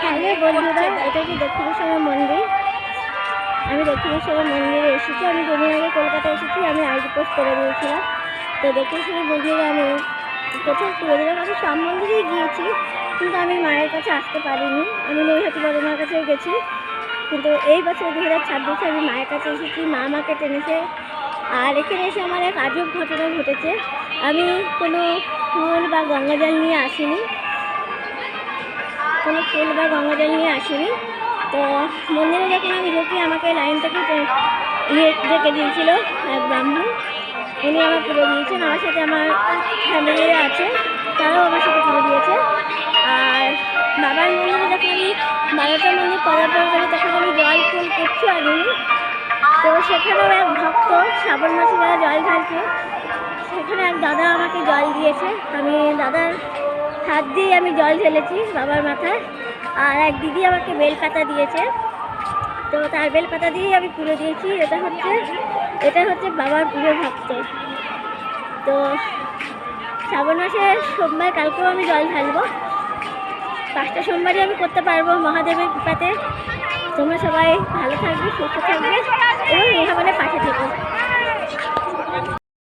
Hello বন্ধুরা, এটা কি দক্ষিণেশ্বরের মন্দির। আমি দক্ষিণেশ্বরের মন্দিরে এসেছি। আমি দুদিন আগে কলকাতা এসেছি। আমি আইডি পোস্ট করে দিয়েছিলাম। তো দক্ষিণেশ্বরের মন্দিরে আমি কোথাও করে দিলাম। আমি সব মন্দিরেই গিয়েছি, কিন্তু আমি মায়ের কাছে আসতে পারিনি। আমি নৈহাটি বড় মার কাছেও গেছি, কিন্তু এই বছর 2026 আমি মায়ের কাছে এসেছি। মা আমাকে টেনেছে। আর এখানে এসে আমার এক আজব ঘটনা ঘটেছে। আমি কোনো ফুল বা গঙ্গাজল নিয়ে আসিনি। তো মন্দিরে যখন আমি ঢুকি, আমাকে লাইন থেকে ডেকে দিয়েছিল এক ব্রাহ্মণ। উনি আমার পুজো দিয়েছেন। আমার সাথে আমার ফ্যামিলিরা আছে, তারাও আমার সাথে পুজো দিয়েছে। আর বাবার মন্দিরে যখন আমি 12টা মন্দির পদার্পণ করি, তখন আমি জল ফুল কিচ্ছু আনিনি। তো সেখানেও এক ভক্ত শ্রাবণ মাসে যারা জল ঢালছে, সেখানে এক দাদা আমাকে জল দিয়েছে। আমি দাদার হাত দিয়ে আমি জল ঢেলেছি বাবার মাথায়। আর এক দিদি আমাকে বেলপাতা দিয়েছে। তো তার বেলপাতা দিয়েই আমি পুজো দিয়েছি। এটা হচ্ছে বাবার পুজো ভক্ত। তো শ্রাবণ মাসে সোমবার, কালকেও আমি জল ঢালবো। 5টা সোমবারই আমি করতে পারবো মহাদেবের কৃপাতে। তোমরা সবাই ভালো থাকবে, সুস্থ থাকবে এবং এই পাশে থেকো।